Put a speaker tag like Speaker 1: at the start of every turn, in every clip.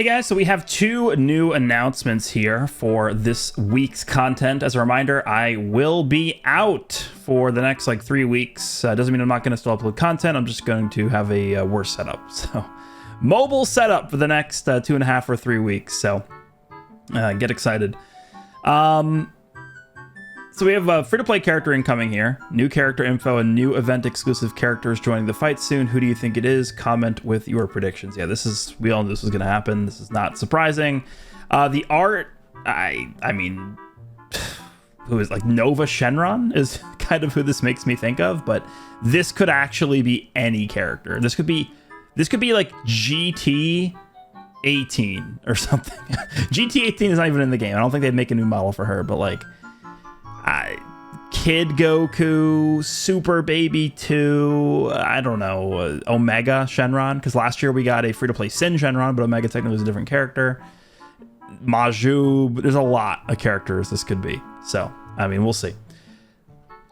Speaker 1: Hey guys, so we have two new announcements here for this week's content. As a reminder, I will be out for the next 3 weeks. Doesn't mean I'm not going to still upload content. I'm just going to have a worse setup. So mobile setup for the next 2.5 or 3 weeks. So get excited. So we have a free-to-play character incoming here. New character info and new event-exclusive characters joining the fight soon. Who do you think it is? Comment with your predictions. Yeah, we all knew this was going to happen. This is not surprising. The art, I mean, who is Nova Shenron is kind of who this makes me think of, but this could actually be any character. This could be like GT 18 or something. GT 18 is not even in the game. I don't think they'd make a new model for her, but Kid Goku, Super Baby 2, I don't know, Omega Shenron, because last year we got a free-to-play Sin Shenron, but Omega technically is a different character. Maju, there's a lot of characters this could be. So, I mean, we'll see.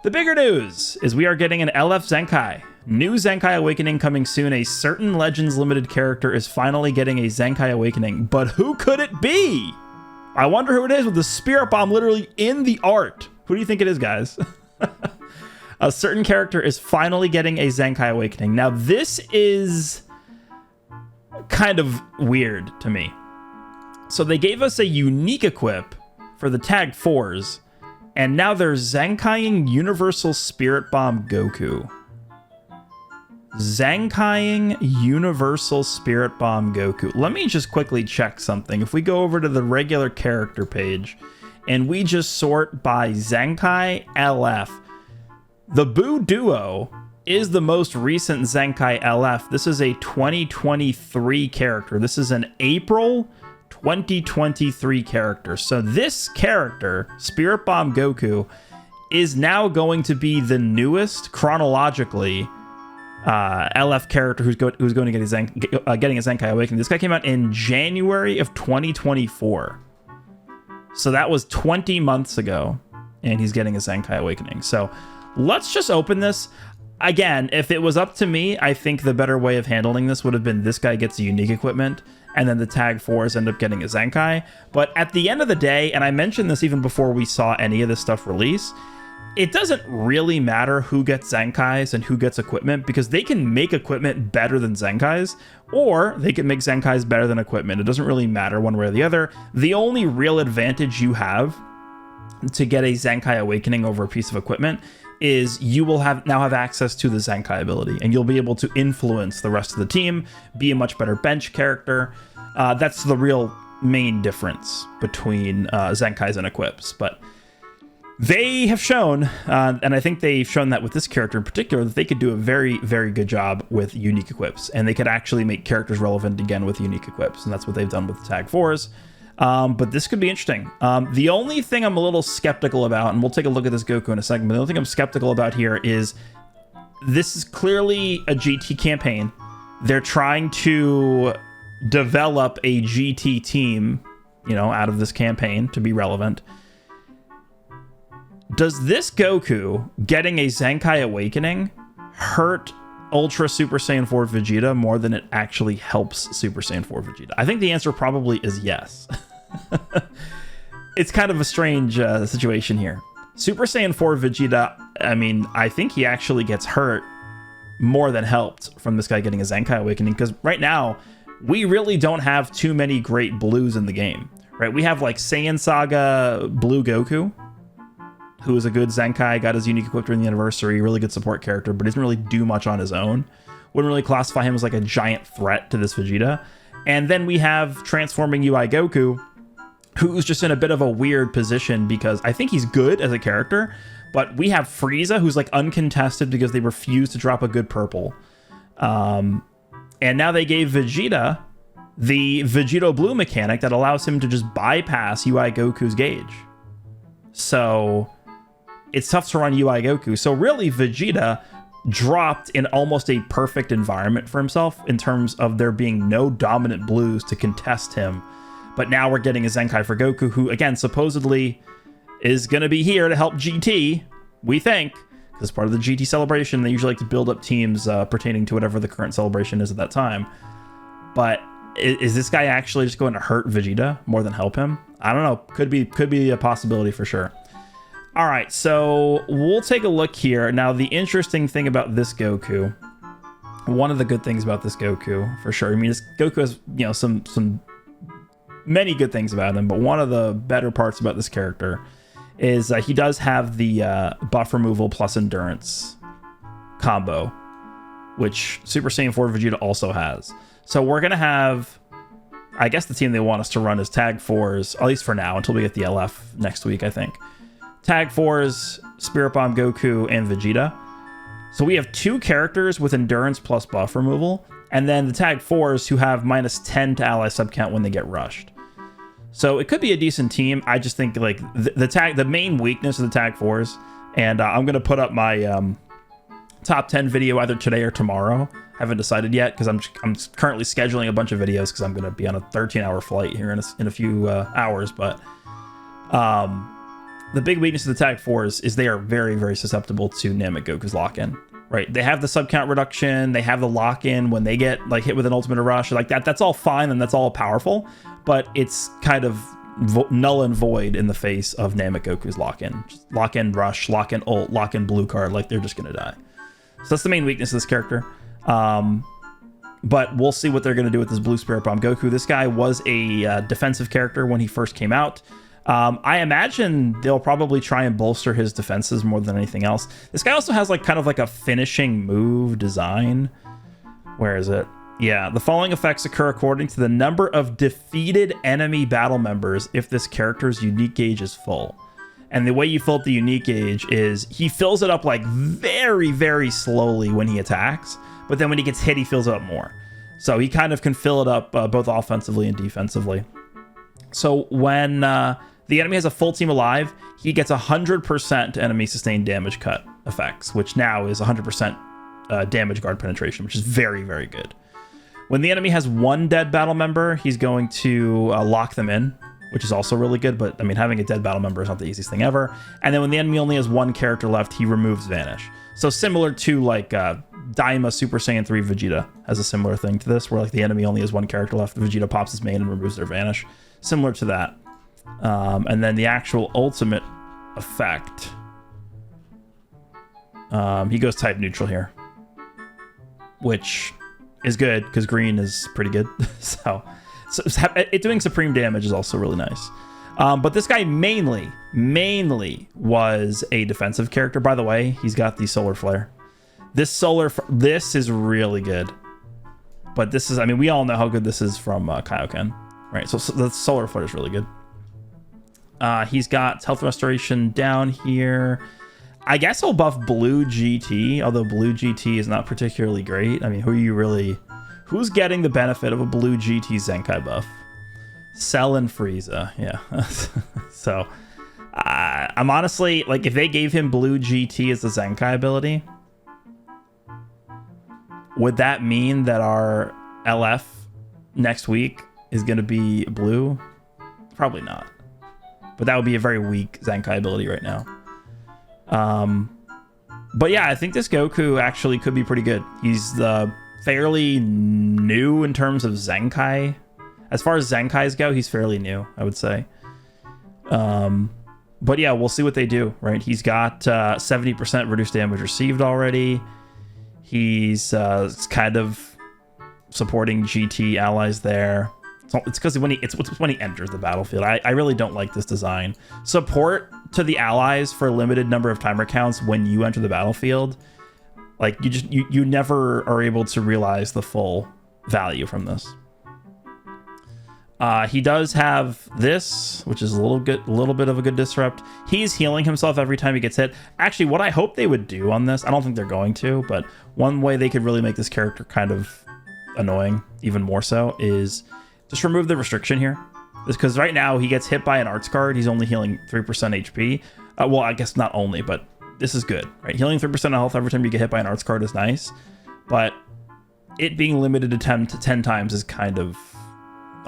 Speaker 1: The bigger news is we are getting an LF Zenkai. New Zenkai Awakening coming soon. A certain Legends Limited character is finally getting a Zenkai Awakening, but who could it be? I wonder who it is with the Spirit Bomb literally in the art. Who do you think it is, guys? A certain character is finally getting a Zenkai Awakening. Now, this is kind of weird to me. So they gave us a unique equip for the Tag 4s, and now they're Zenkaiing Universal Spirit Bomb Goku. Zenkaiing Universal Spirit Bomb Goku. Let me just quickly check something. If we go over to the regular character page, and we just sort by Zenkai LF. The Buu Duo is the most recent Zenkai LF. This is a 2023 character. This is an April 2023 character. So this character, Spirit Bomb Goku, is now going to be the newest, chronologically, LF character who's going to get getting a Zenkai Awakening. This guy came out in January of 2024. So that was 20 months ago, and he's getting a Zenkai Awakening. So let's just open this. Again, if it was up to me, I think the better way of handling this would have been this guy gets a unique equipment, and then the Tag 4s end up getting a Zenkai. But at the end of the day, and I mentioned this even before we saw any of this stuff release, it doesn't really matter who gets Zenkais and who gets equipment, because they can make equipment better than Zenkais, or they can make Zenkais better than equipment. It doesn't really matter one way or the other. The only real advantage you have to get a Zenkai Awakening over a piece of equipment is you will now have access to the Zenkai ability, and you'll be able to influence the rest of the team, be a much better bench character. That's the real main difference between Zenkais and equips. But they have shown, and I think they've shown that with this character in particular, that they could do a very, very good job with unique equips, and they could actually make characters relevant again with unique equips, and that's what they've done with the Tag 4s. But this could be interesting. The only thing I'm a little skeptical about, and we'll take a look at this Goku in a second, but the only thing I'm skeptical about here is this is clearly a GT campaign. They're trying to develop a GT team, out of this campaign to be relevant. Does this Goku getting a Zenkai Awakening hurt Ultra Super Saiyan 4 Vegeta more than it actually helps Super Saiyan 4 Vegeta? I think the answer probably is yes. It's kind of a strange situation here. Super Saiyan 4 Vegeta, I mean, I think he actually gets hurt more than helped from this guy getting a Zenkai Awakening, because right now, we really don't have too many great blues in the game, right? We have Saiyan Saga Blue Goku, who is a good Zenkai, got his unique equipped during the anniversary, really good support character, but doesn't really do much on his own. Wouldn't really classify him as a giant threat to this Vegeta. And then we have transforming UI Goku, who's just in a bit of a weird position because I think he's good as a character, but we have Frieza, who's uncontested because they refuse to drop a good purple. And now they gave Vegeta the Vegito Blue mechanic that allows him to just bypass UI Goku's gauge. So it's tough to run UI Goku. So really, Vegeta dropped in almost a perfect environment for himself in terms of there being no dominant blues to contest him. But now we're getting a Zenkai for Goku, who, again, supposedly is going to be here to help GT, we think, because part of the GT celebration, they usually like to build up teams pertaining to whatever the current celebration is at that time. But Is this guy actually just going to hurt Vegeta more than help him? I don't know. Could be a possibility for sure. All right, so we'll take a look here. Now, the interesting thing about this Goku, one of the good things about this Goku, for sure. I mean, this Goku has, you know, some many good things about him, but one of the better parts about this character is he does have the buff removal plus endurance combo, which Super Saiyan 4 Vegeta also has. So we're going to have, I guess the team they want us to run is Tag 4s, at least for now, until we get the LF next week, I think. Tag 4s, Spirit Bomb Goku, and Vegeta. So we have 2 characters with endurance plus buff removal, and then the Tag 4s who have -10 to ally subcount when they get rushed. So it could be a decent team. I just think like the main weakness of the Tag 4s, and I'm going to put up my top 10 video either today or tomorrow. I haven't decided yet because I'm currently scheduling a bunch of videos because I'm going to be on a 13-hour flight here in a few hours. But the big weakness of the Tag 4s is they are very, very susceptible to Namek Goku's lock-in. Right? They have the subcount reduction. They have the lock-in when they get like hit with an ultimate or rush like that. That's all fine and that's all powerful, but it's kind of null and void in the face of Namek Goku's lock-in. Lock-in rush, lock-in ult, lock-in blue card. Like they're just going to die. So that's the main weakness of this character. But we'll see what they're going to do with this Blue Spirit Bomb Goku. This guy was a defensive character when he first came out. I imagine they'll probably try and bolster his defenses more than anything else. This guy also has like kind of like a finishing move design. Where is it? Yeah, the following effects occur according to the number of defeated enemy battle members if this character's unique gauge is full. And the way you fill up the unique gauge is he fills it up like very, very slowly when he attacks, but then when he gets hit, he fills it up more. So he kind of can fill it up both offensively and defensively. So when the enemy has a full team alive, he gets 100% enemy sustained damage cut effects, which now is 100% damage guard penetration, which is very, very good. When the enemy has 1 dead battle member, he's going to lock them in, which is also really good. But I mean, having a dead battle member is not the easiest thing ever. And then when the enemy only has 1 character left, he removes Vanish. So similar to like Daima Super Saiyan 3 Vegeta has a similar thing to this, where like the enemy only has 1 character left, Vegeta pops his main and removes their Vanish. Similar to that. And then the actual ultimate effect, he goes type neutral here, which is good because green is pretty good. so it doing supreme damage is also really nice. But this guy mainly was a defensive character. By the way, he's got the solar flare. This is really good. But this is, I mean, we all know how good this is from Kaioken, right? So the solar flare is really good. He's got health restoration down here. I guess he'll buff Blue GT, although Blue GT is not particularly great. I mean, who's getting the benefit of a Blue GT Zenkai buff? Cell and Frieza, yeah. So, I'm honestly, like, if they gave him Blue GT as the Zenkai ability, would that mean that our LF next week is going to be blue? Probably not. But that would be a very weak Zenkai ability right now. But yeah, I think this Goku actually could be pretty good. He's fairly new in terms of Zenkai. As far as Zenkais go, he's fairly new, I would say. But yeah, we'll see what they do, right? He's got 70% reduced damage received already. He's kind of supporting GT allies there. It's because when he enters the battlefield. I really don't like this design. Support to the allies for a limited number of timer counts when you enter the battlefield. Like you never are able to realize the full value from this. He does have this, which is a little bit of a good disrupt. He's healing himself every time he gets hit. Actually, what I hope they would do on this, I don't think they're going to, but one way they could really make this character kind of annoying, even more so, is just remove the restriction here. Because right now he gets hit by an arts card, he's only healing 3% HP. Well, I guess not only, but this is good, right? Healing 3% of health every time you get hit by an arts card is nice, but it being limited to 10 times is kind of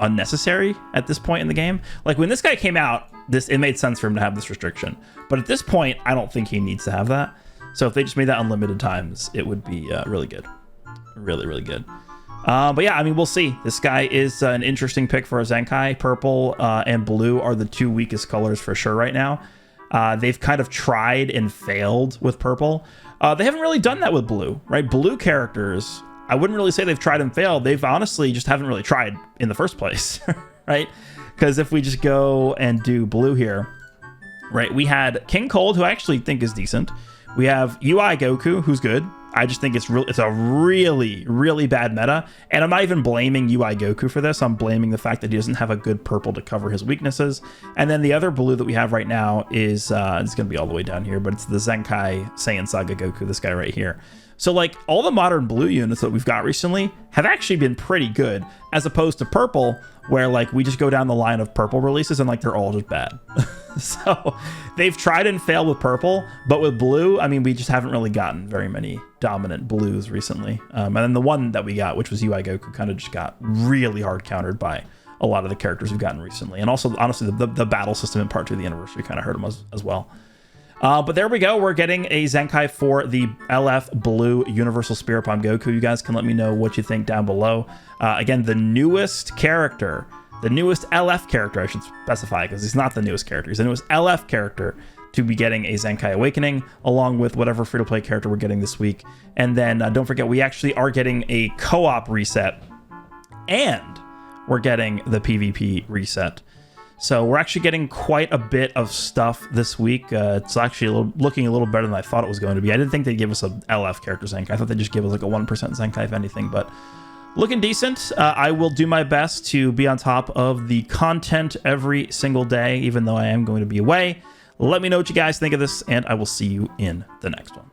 Speaker 1: unnecessary at this point in the game. Like when this guy came out, it made sense for him to have this restriction, but at this point I don't think he needs to have that. So if they just made that unlimited times, it would be really good, really good. But yeah, I mean, we'll see. This guy is an interesting pick for a Zenkai. Purple and blue are the two weakest colors for sure right now. They've kind of tried and failed with purple. They haven't really done that with blue, right? Blue characters, I wouldn't really say they've tried and failed. They've honestly just haven't really tried in the first place, right? Because if we just go and do blue here, right, we had King Cold, who I actually think is decent. We have UI Goku, who's good. I just think it's a really, really bad meta. And I'm not even blaming UI Goku for this. I'm blaming the fact that he doesn't have a good purple to cover his weaknesses. And then the other blue that we have right now is, it's going to be all the way down here, but it's the Zenkai Saiyan Saga Goku, this guy right here. So like all the modern blue units that we've got recently have actually been pretty good, as opposed to purple, where like we just go down the line of purple releases and like they're all just bad. So they've tried and failed with purple, but with blue, I mean, we just haven't really gotten very many dominant blues recently. And then the one that we got, which was UI Goku, kind of just got really hard countered by a lot of the characters we've gotten recently. And also, honestly, the battle system in part 2 of the anniversary kind of hurt them as well. But there we go. We're getting a Zenkai for the LF Blue Universal Spirit Bomb Goku. You guys can let me know what you think down below. Again, the newest character, the newest LF character, I should specify, because he's not the newest character. He's the newest LF character to be getting a Zenkai Awakening, along with whatever free-to-play character we're getting this week. And then don't forget, we actually are getting a co-op reset, and we're getting the PvP reset. So we're actually getting quite a bit of stuff this week. It's actually looking a little better than I thought it was going to be. I didn't think they'd give us a LF character Zenkai. I thought they'd just give us like a 1% Zenkai, if anything, but looking decent. I will do my best to be on top of the content every single day, even though I am going to be away. Let me know what you guys think of this, and I will see you in the next one.